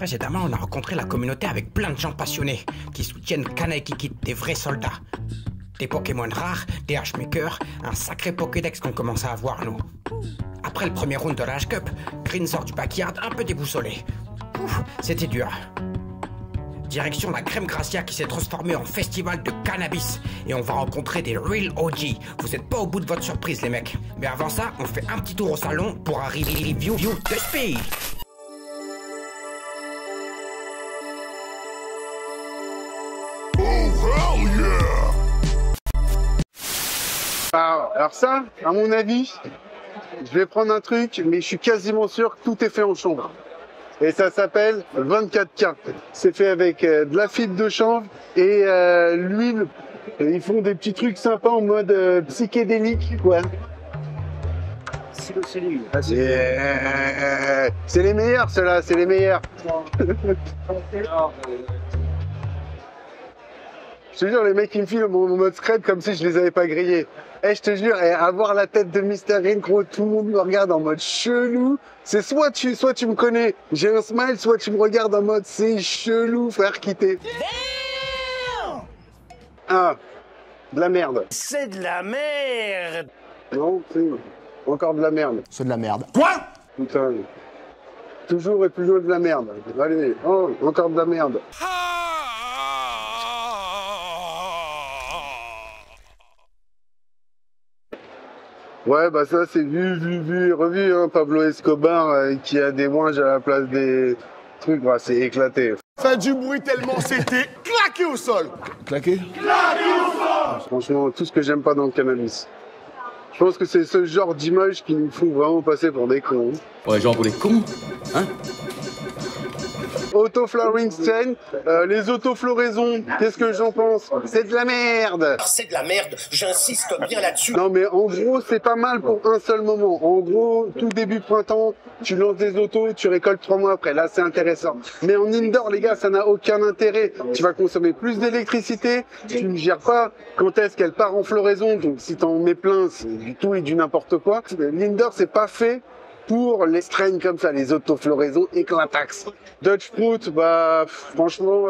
Précédemment, on a rencontré la communauté avec plein de gens passionnés qui soutiennent Kana et Kikit, des vrais soldats. Des Pokémon rares, des H-Makers, un sacré Pokédex qu'on commence à avoir, nous. Après le premier round de la H-Cup, Green sort du backyard un peu déboussolé. Ouf, c'était dur. Direction la Crème Gracia qui s'est transformée en festival de cannabis. Et on va rencontrer des real OG. Vous êtes pas au bout de votre surprise, les mecs. Mais avant ça, on fait un petit tour au salon pour un review de Speed. Alors ça, à mon avis, je vais prendre un truc, mais je suis quasiment sûr que tout est fait en chanvre. Et ça s'appelle 24K. C'est fait avec de la fibre de chanvre et l'huile. Ils font des petits trucs sympas en mode psychédélique, quoi. C'est les meilleurs, ceux-là, c'est les meilleurs. Je te jure, les mecs, ils me filent mon mode scred comme si je les avais pas grillés. Eh, je te jure, avoir la tête de Mr. Green, gros, tout le monde me regarde en mode chelou. C'est soit tu me connais, j'ai un smile, soit tu me regardes en mode c'est chelou, frère, quitter. Ah, de la merde. C'est de la merde. Non, c'est encore de la merde. C'est de la merde. Quoi? Putain. Toujours et toujours de la merde. Allez, oh, encore de la merde. Ouais, bah ça c'est vu, revu, hein, Pablo Escobar qui a des ouinges à la place des trucs, bah, c'est éclaté. Fait du bruit tellement c'était claqué au sol. Claqué? Claqué au sol. Franchement, tout ce que j'aime pas dans le cannabis. Je pense que c'est ce genre d'image qui nous font vraiment passer pour des cons. Ouais, genre pour des cons, hein? Autoflowering Chain, les autofloraisons, qu'est-ce que j'en pense? C'est de la merde! C'est de la merde, j'insiste bien là-dessus. Non mais en gros, c'est pas mal pour un seul moment. En gros, tout début printemps, tu lances des autos, tu récoltes 3 mois après. Là, c'est intéressant. Mais en indoor, les gars, ça n'a aucun intérêt. Tu vas consommer plus d'électricité, tu ne gères pas quand est-ce qu'elle part en floraison. Donc si t'en mets plein, c'est du tout et du n'importe quoi. L'indoor, c'est pas fait pour les strains comme ça, les autofloraisons éclatax. Dutch Fruit, bah franchement,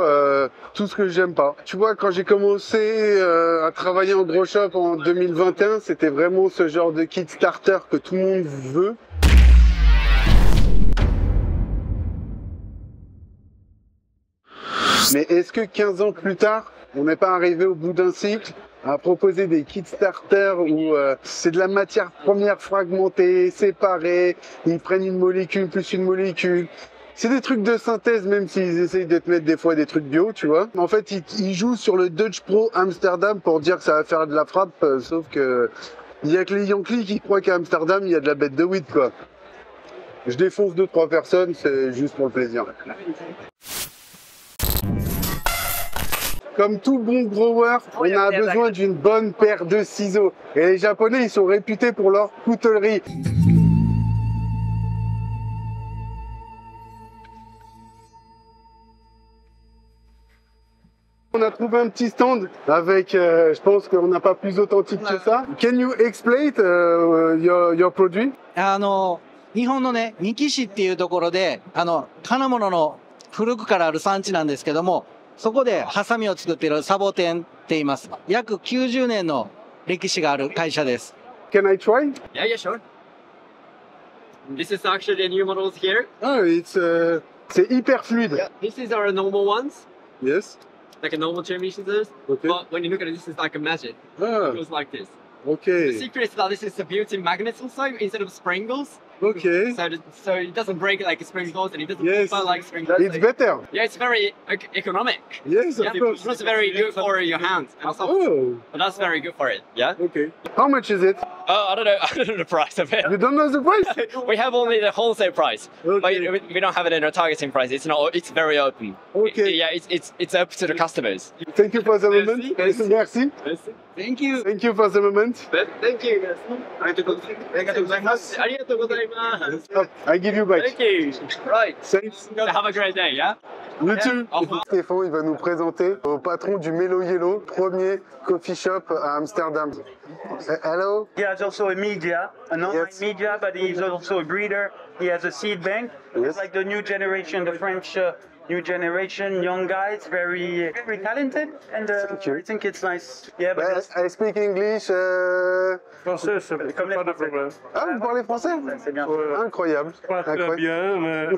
tout ce que j'aime pas. Tu vois, quand j'ai commencé à travailler en grow shop en 2021, c'était vraiment ce genre de kit starter que tout le monde veut. Mais est-ce que 15 ans plus tard, on n'est pas arrivé au bout d'un cycle à proposer des kits starters où c'est de la matière première fragmentée, séparée, ils prennent une molécule plus une molécule. C'est des trucs de synthèse, même s'ils essayent de te mettre des fois des trucs bio, tu vois. En fait, ils jouent sur le Dutch Pro Amsterdam pour dire que ça va faire de la frappe, sauf que il y a que les Yankees qui croient qu'à Amsterdam, il y a de la bête de weed, quoi. Je défonce 2-3 personnes, c'est juste pour le plaisir. Comme tout bon grower, on a besoin d'une bonne paire de ciseaux. Et les Japonais, ils sont réputés pour leur coutellerie. On a trouvé un petit stand avec, je pense qu'on n'a pas plus authentique que ça. Can you explain your produit? 日本のね、三木市っていうところで、金物の古くからある産地なんですけども、そこでハサミを作っているサボテンって言います。約90年の歴史がある会社です。Can I try? Yeah, sure. This is actually the new models here. Oh, c'est hyper fluide. Yeah. This is our normal ones. Yes. Like a normal cherry scissors. Okay. But when you look at it, this is like a magic. Ah. It goes like this. Okay. The secret is that this is a built-in magnets also instead of springles. Okay. So it doesn't break like springles and it doesn't Yes. fall like springles. It's better. Yeah, it's very economic. Yes, of Yeah, course. it's very good for your hands and stuff. Oh, But that's very good for it. Yeah. okay. How much is it? Oh, I don't know. I don't know the price of it. You don't know the price? We have only the wholesale price, Okay. but we don't have it in our targeting price. It's not. It's very open. Okay. Yeah, it's up to the customers. Thank you for the moment. Merci. Merci. Merci. Thank you. Thank you for the moment. Thank you. Arigatou gozaimasu. I give you back. Thank you. Right. Thanks. Have a great day, yeah? You too. Au revoir. Stéphane, il va nous présenter au patron du Mellow Yellow, premier coffee shop à Amsterdam. Hello. He has also a media, an online Yes. media, but he's also a breeder. He has a seed bank. Yes. It's like the new generation, the French new generation, young guys, very talented, and Thank you. I think it's nice. Yeah, but I speak English. Français, c'est Comme les pas de Français. problème. Ah, vous parlez français? c'est bien. Incroyable. Pas très Incroyable. bien, mais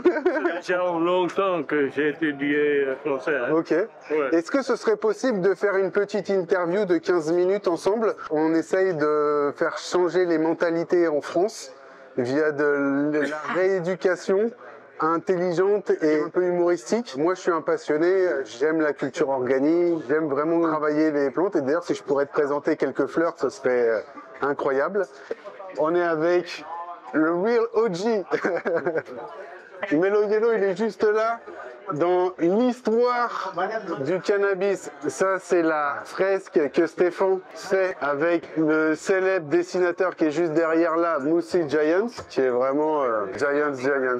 ça fait longtemps que j'ai étudié français. Hein. Ok. Ouais. Est-ce que ce serait possible de faire une petite interview de 15 minutes ensemble? On essaye de faire changer les mentalités en France via de la rééducation intelligente et un peu humoristique. Moi, je suis un passionné, j'aime la culture organique, j'aime vraiment travailler les plantes. Et d'ailleurs, si je pourrais te présenter quelques fleurs, ce serait incroyable. On est avec le Real OG. Mellow Yellow, il est juste là. Dans l'histoire du cannabis, ça c'est la fresque que Stéphane fait avec le célèbre dessinateur qui est juste derrière là, Moussi Giants, qui est vraiment Giants.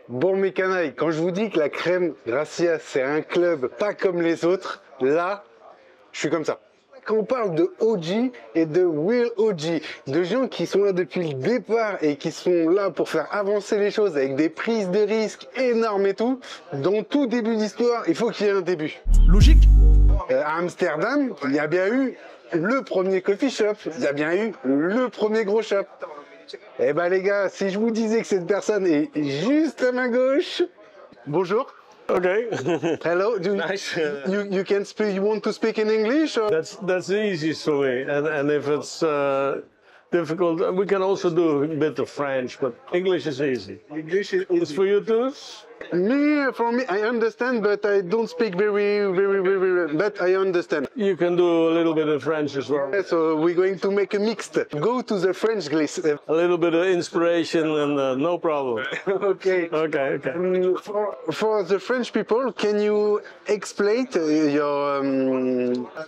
Bon mes canailles, quand je vous dis que la crème Gracia c'est un club pas comme les autres, là, je suis comme ça. Quand on parle de OG et de Real OG, de gens qui sont là depuis le départ et qui sont là pour faire avancer les choses avec des prises de risques énormes et tout, dans tout début d'histoire, il faut qu'il y ait un début. Logique. À Amsterdam, il y a bien eu le premier coffee shop, il y a bien eu le premier gros shop. Eh ben les gars, si je vous disais que cette personne est juste à ma gauche, bonjour. Okay. Hello. Nice. You can speak. You want to speak in English? Or? That's the easiest for me. And if it's difficult, we can also do a bit of French, but English is easy. English is It's for you too? for me, I understand, but I don't speak very well. But I understand. You can do a little bit of French as well. So we're going to make a mixed. Go to the French glass. A little bit of inspiration and no problem. Okay. Okay. For the French people, can you explain your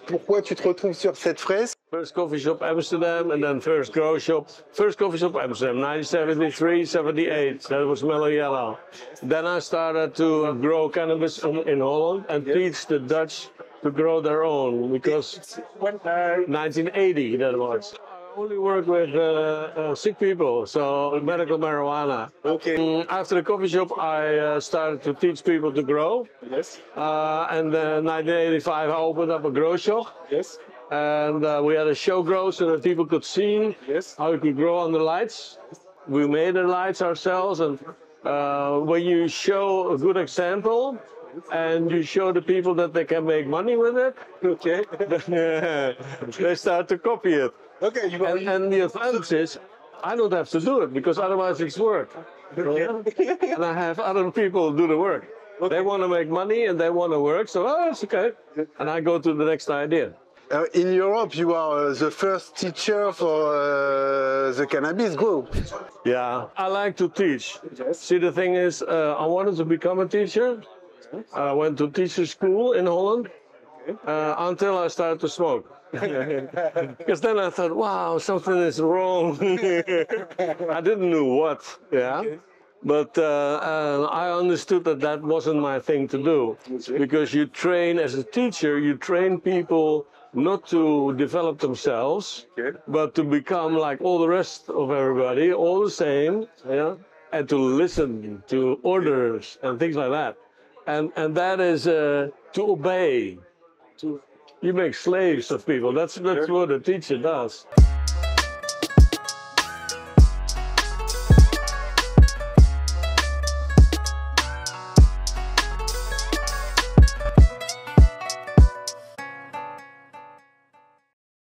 pourquoi tu te retrouves sur cette fresque? First coffee shop Amsterdam and then first grow shop. First coffee shop Amsterdam, 1973, 78. That was Mellow Yellow. Then I started to grow cannabis in Holland and teach the Dutch to grow their own because 1980 that was. I only work with sick people, so medical marijuana. Okay. After the coffee shop, I started to teach people to grow. Yes. And then 1985, I opened up a grow shop. Yes. And we had a show grow so that people could see how you could grow under lights. We made the lights ourselves, and when you show a good example and you show the people that they can make money with it, Okay. they start to copy it. Okay. You And the advantage is I don't have to do it because otherwise it's work. And I have other people do the work. They want to make money and they want to work, so it's okay. And I go to the next idea. In Europe, you are the first teacher for the cannabis grow. Yeah, I like to teach. See, the thing is, I wanted to become a teacher. I went to teacher school in Holland until I started to smoke. Because then I thought, wow, something is wrong. I didn't know what, yeah. But I understood that that wasn't my thing to do. Because you train, as a teacher, you train people not to develop themselves, but to become like all the rest of everybody, all the same, yeah, and to listen to orders and things like that. And that is to obey. You make slaves of people. That's what a teacher does.